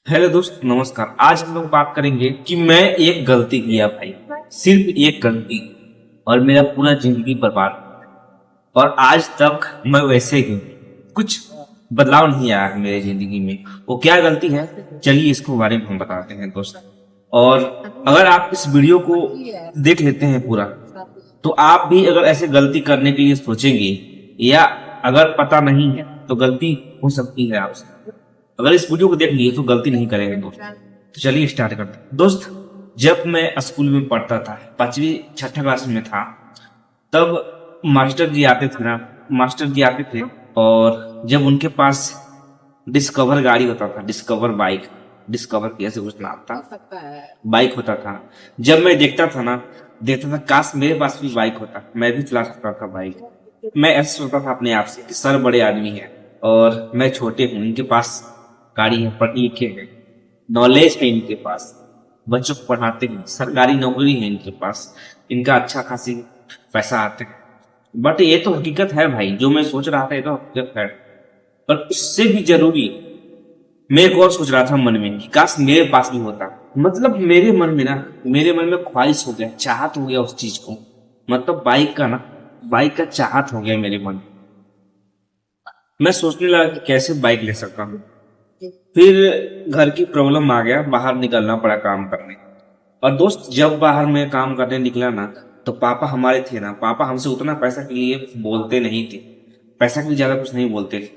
Hello दोस्त, नमस्कार। आज हम लोग बात करेंगे कि मैं एक गलती किया भाई, सिर्फ एक गलती, और मेरा पूरा जिंदगी बर्बाद। और आज तक मैं वैसे ही हूँ, कुछ बदलाव नहीं आया है मेरे जिंदगी में। वो क्या गलती है, चलिए इसको बारे में हम बताते हैं दोस्त। और अगर आप इस वीडियो को देख लेते हैं पूरा, तो आप भी अगर ऐसे गलती करने के लिए सोचेंगे, या अगर पता नहीं है तो गलती हो सकती है आपसे। अगर इस वीडियो को देख लिए तो गलती नहीं करेंगे दोस्त। तो चलिए स्टार्ट करते हैं दोस्त। जब मैं स्कूल में पढ़ता था, पांचवी छठा क्लास में था, तब मास्टर जी आते थे ना, मास्टर जी आते थे। और जब उनके पास डिस्कवर गाड़ी होता था, डिस्कवर बाइक, डिस्कवर कैसे कुछ नाम था, बाइक होता था। जब मैं देखता था काश मेरे पास भी बाइक होता, मैं भी चला सकता था बाइक। मैं ऐसा सोचता था अपने आप से कि सर बड़े आदमी है और मैं छोटे हूँ, इनके पास गाड़ी है, पढ़े लिखे हैं, नॉलेज है इनके पास, बच्चों को पढ़ाते हैं, सरकारी नौकरी है इनके पास, इनका अच्छा खासी पैसा आते हैं। बट ये तो हकीकत है भाई, जो मैं सोच रहा था ये तो हकीकत है। पर उससे भी जरूरी मैं एक और सोच रहा था मन में कि काश मेरे पास भी होता। मतलब मेरे मन में ख्वाहिश हो गया, चाहत हो गया उस चीज को। मतलब बाइक का चाहत हो गया मेरे मन में। मैं सोचने लगा कि कैसे बाइक ले सकता हूँ। फिर घर की प्रॉब्लम आ गया, बाहर निकलना पड़ा काम करने। और दोस्त, जब बाहर में काम करने निकला ना, तो पापा हमारे थे ना, पापा हमसे उतना पैसा के लिए बोलते नहीं थे। पैसा के लिए ज्यादा कुछ नहीं बोलते थे।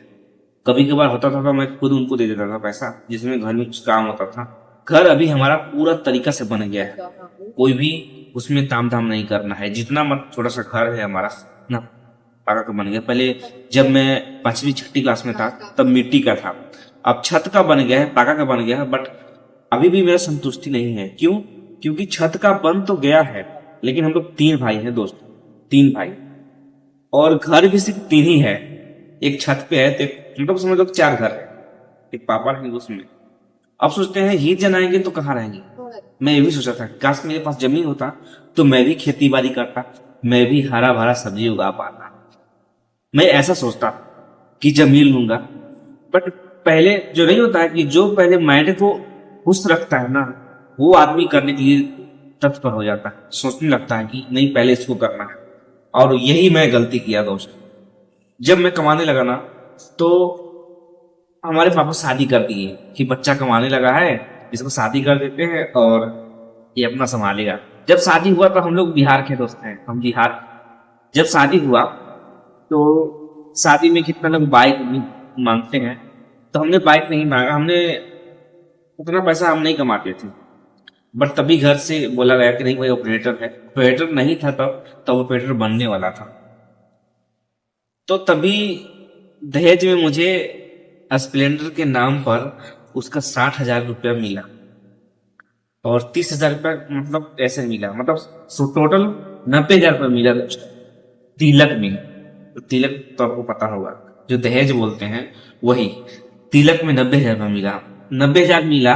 कभी कभार होता था तो मैं खुद उनको दे देता था पैसा, जिसमें घर में कुछ काम होता था। घर अभी हमारा पूरा तरीका से बन गया है, कोई भी उसमें ताम झाम नहीं करना है। जितना मत छोटा सा घर है हमारा ना, पाका का बन गया। पहले जब मैं पांचवी छठी क्लास में था तब मिट्टी का था, अब छत का बन गया है, पाका का बन गया है। बट अभी भी मेरा संतुष्टि नहीं है। क्यों? क्योंकि छत का बन तो गया है, लेकिन हम लोग तीन भाई हैं दोस्त, तीन भाई, और घर भी सिर्फ तीन ही है। एक छत पे है तो मतलब समझ लो चार घर है, एक पापा रहेंगे उसमें। अब सोचते हैं ही जनाएंगे तो कहाँ रहेंगे। मैं ये भी सोचा था काश मेरे पास जमीन होता तो मैं भी खेती बाड़ी करता, मैं भी हरा भरा सब्जी उगा पाता। मैं ऐसा सोचता कि जमीन लूंगा। बट पहले जो नहीं होता है कि जो पहले माइंड को खुश रखता है ना, वो आदमी करने के लिए तत्पर हो जाता है, सोचने लगता है कि नहीं पहले इसको करना है। और यही मैं गलती किया दोस्त। जब मैं कमाने लगा ना, तो हमारे पापा शादी कर दिए कि बच्चा कमाने लगा है, इसको शादी कर देते हैं और ये अपना संभालेगा। जब शादी हुआ तो हम लोग बिहार के दोस्त हैं, हम बिहार। जब शादी हुआ तो शादी में कितना लोग बाइक भी मांगते हैं, तो हमने बाइक नहीं मांगा। हमने उतना पैसा हम नहीं कमाते थे। बट तभी घर से बोला गया कि नहीं भाई ऑपरेटर है। ऑपरेटर नहीं था तब ऑपरेटर बनने वाला था। तो तभी दहेज में मुझे स्प्लेंडर के नाम पर उसका 60,000 रुपया मिला, और 30,000 रुपया मतलब ऐसे मिला, मतलब टोटल 90,000 रुपया मिला तिलक में। तो तिलक तो आपको पता होगा, जो दहेज बोलते हैं वही। तिलक में 90,000 रुपया मिला, 90,000 मिला।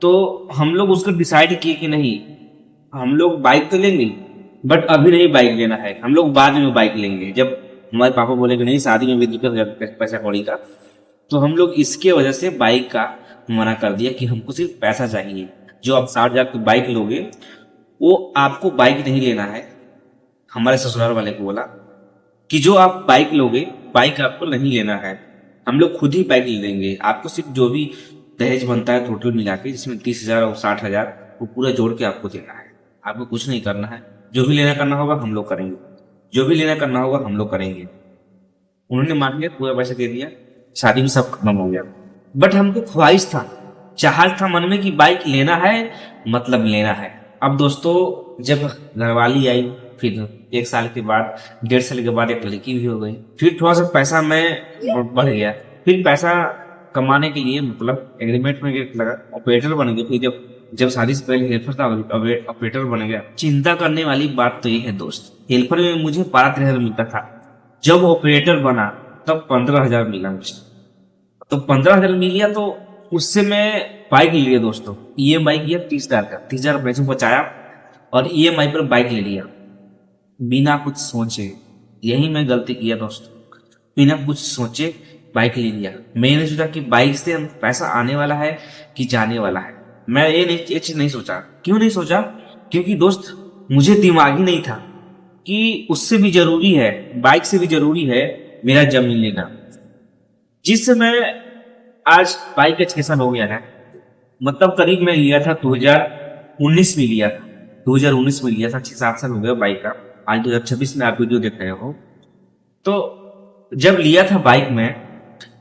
तो हम लोग उसको डिसाइड किए कि नहीं, हम लोग बाइक तो लेंगे, बट अभी नहीं बाइक लेना है, हम लोग बाद में बाइक लेंगे। जब हमारे पापा बोले कि नहीं शादी में भी दिक्कत हो जाती है पैसा कौड़ी का, तो हम लोग इसके वजह से बाइक का मना कर दिया कि हमको सिर्फ पैसा चाहिए। जो आप 60,000 की बाइक लोगे, वो आपको बाइक नहीं लेना है। हमारे ससुराल वाले को बोला कि जो आप बाइक लोगे, बाइक आपको नहीं लेना है, हम लोग खुद ही बाइक ले लेंगे। आपको सिर्फ जो भी दहेज बनता है टोटल मिला के, जिसमें 30,000 और 60,000, वो पूरा जोड़ के आपको देना है। आपको कुछ नहीं करना है, जो भी लेना करना होगा हम लोग करेंगे, जो भी लेना करना होगा हम लोग करेंगे। उन्होंने मान लिया, पूरा पैसा दे दिया, शादी में सब खत्म हो गया। बट हमको ख्वाहिश था, चाहत था मन में कि बाइक लेना है, मतलब लेना है। अब दोस्तों, जब घरवाली आई, फिर एक साल के बाद, 1.5 साल के बाद एक लड़की भी हो गई। फिर थोड़ा सा पैसा में बढ़ गया। फिर पैसा कमाने के लिए मतलब एग्रीमेंट में लगा, ऑपरेटर बन गया। फिर जब शादी से पहले हेल्पर था, ऑपरेटर बन गया। चिंता करने वाली बात तो ये है दोस्त, हेल्पर में मुझे 12-13 मिलता था, जब ऑपरेटर बना तब 15,000 मिला मुझे। तो 15,000 मिल गया, तो उससे मैं बाइक ले लिया दोस्तों। ईएमआई किया 30,000 का, 30,000 पैसे बचाया और ईएमआई पर बाइक ले लिया, बिना कुछ सोचे। यही मैं गलती किया दोस्तों, बिना कुछ सोचे बाइक ले लिया। मैंने सोचा कि बाइक से पैसा आने वाला है कि जाने वाला है। मैं ये चीज नहीं सोचा। क्यों नहीं सोचा? क्योंकि दोस्त मुझे दिमाग ही नहीं था कि उससे भी जरूरी है, बाइक से भी जरूरी है मेरा जमीन लेना। जिस समय आज बाइक का 6 साल हो गया है, मतलब करीब मैं लिया था 2019 में लिया था। 2019 में लिया था, 6-7 साल हो गया बाइक का। आज 2026 में आप वीडियो देख रहे हो। तो जब लिया था बाइक में,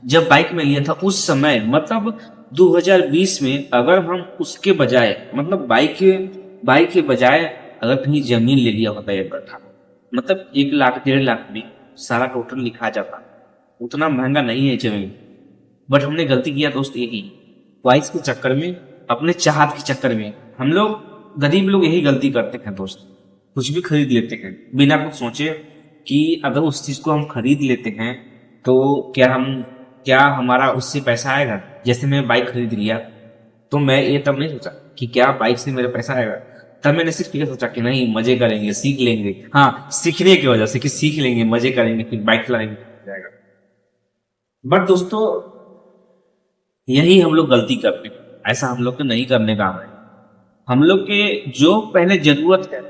जब बाइक में लिया था उस समय, मतलब 2020 में, अगर हम उसके बजाय, मतलब बाइक के बजाय अगर कहीं जमीन ले लिया होता एक कट्ठा, मतलब 1 लाख 1.5 लाख में सारा टोटल लिखा जाता। उतना महंगा नहीं है जमीन। बट हमने गलती किया दोस्त यही, ख्वाहिश के चक्कर में, अपने चाहत के चक्कर में। हम लोग गरीब लोग यही गलती करते हैं दोस्त, कुछ भी खरीद लेते हैं बिना कुछ सोचे कि अगर उस चीज को हम खरीद लेते हैं तो क्या हमारा उससे पैसा आएगा। जैसे मैं बाइक खरीद लिया तो मैं ये तब नहीं सोचा कि क्या बाइक से मेरा पैसा आएगा। तब मैंने सिर्फ ये सोचा कि नहीं, मजे करेंगे, सीख लेंगे। हाँ, सीखने की वजह से कि सीख लेंगे, मजे करेंगे, फिर बाइक चलाएंगे जाएगा। बट दोस्तों यही हम लोग गलती करते हैं। ऐसा हम लोग को नहीं करने का है। हम लोग के जो पहले जरूरत है,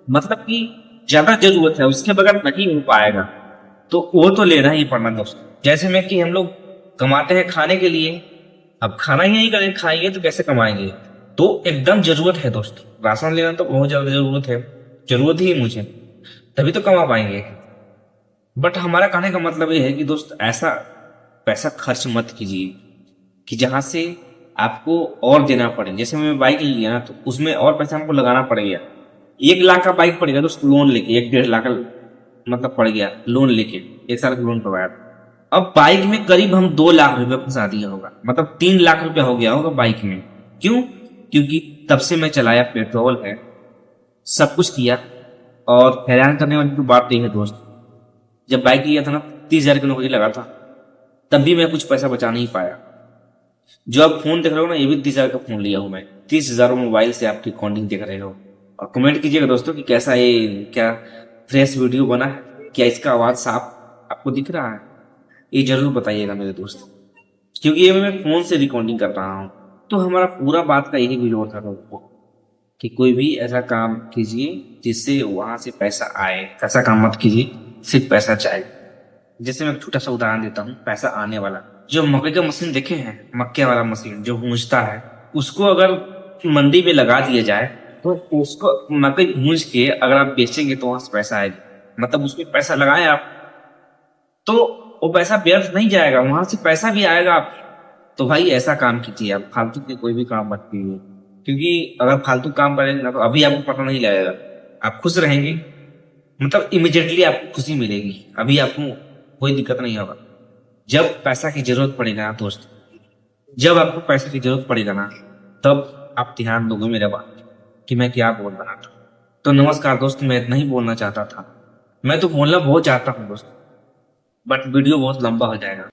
मतलब कि ज्यादा जरूरत है, उसके बगैर नहीं हो पाएगा, तो वो तो लेना ही पड़ना दोस्त। जैसे में कि हम लोग कमाते हैं खाने के लिए, अब खाना ही नहीं करेंगे, खाएंगे तो कैसे कमाएंगे? तो एकदम जरूरत है दोस्त, राशन लेना तो बहुत ज्यादा जरूरत है, जरूरत ही है मुझे, तभी तो कमा पाएंगे। बट हमारा कहने का मतलब ये है कि दोस्त ऐसा पैसा खर्च मत कीजिए कि जहां से आपको और देना पड़े। जैसे मैं बाइक ले लिया ना, तो उसमें और पैसा हमको लगाना पड़ेगा। 1 लाख का बाइक पड़ेगा दोस्त, लोन लेके 1-1.5 लाख का मतलब पड़ गया लोन लेके, 1 साल का लोन करवाया। अब बाइक में करीब हम 2 लाख रुपए फंसा दिया होगा, मतलब 3 लाख रुपया हो गया होगा बाइक में। क्यों? क्योंकि तब से मैं चलाया, पेट्रोल है, सब कुछ किया। और हैरान करने वाली तो बात नहीं है दोस्त, जब बाइक लिया था ना, 30,000 की नौकरी लगा था, तब भी मैं कुछ पैसा बचा नहीं पाया। जो आप फोन देख रहे हो ना, ये भी 30,000 का फोन लिया हूं मैं। 30,000 मोबाइल से आप रिकॉर्डिंग देख रहे हो। और कमेंट कीजिएगा दोस्तों कि कैसा ये क्या फ्रेश वीडियो बना है, क्या इसका आवाज साफ आपको दिख रहा है? ये जरूर बताइएगा मेरे दोस्त, क्योंकि ये मैं फोन से रिकॉर्डिंग कर रहा हूँ। तो हमारा पूरा बात का यही वीडियो था दोस्तों कि कोई भी ऐसा काम कीजिए जिससे वहां से पैसा आए। ऐसा काम मत कीजिए सिर्फ पैसा चाहिए। जैसे मैं एक छोटा सा उदाहरण देता हूँ, पैसा आने वाला। जो मक्के का मशीन देखे हैं, मक्के वाला मशीन जो गूंजता है, उसको अगर मंडी में लगा दिया जाए तो उसको मकई गूंज के अगर आप बेचेंगे तो वहां से पैसा आएगा। मतलब उसमें पैसा लगाए आप तो वो पैसा व्यर्थ नहीं जाएगा, वहां से पैसा भी आएगा आप। तो भाई ऐसा काम कीजिए, आप फालतू के कोई भी काम मत कीजिए। क्योंकि अगर फालतू काम करेंगे ना तो अभी आपको पता नहीं लगेगा, आप खुश रहेंगे, मतलब इमिडिएटली आपको खुशी मिलेगी, अभी आपको कोई दिक्कत नहीं होगा। जब पैसा की जरूरत पड़ेगा ना दोस्त, जब आपको पैसे की जरूरत पड़ेगा ना, तब आप ध्यान दोगे मेरे बात कि मैं क्या बोल रहा था। तो नमस्कार दोस्त, मैं इतना ही बोलना चाहता था। मैं तो बोलना बहुत चाहता हूँ दोस्त, बट वीडियो बहुत लंबा हो जाएगा।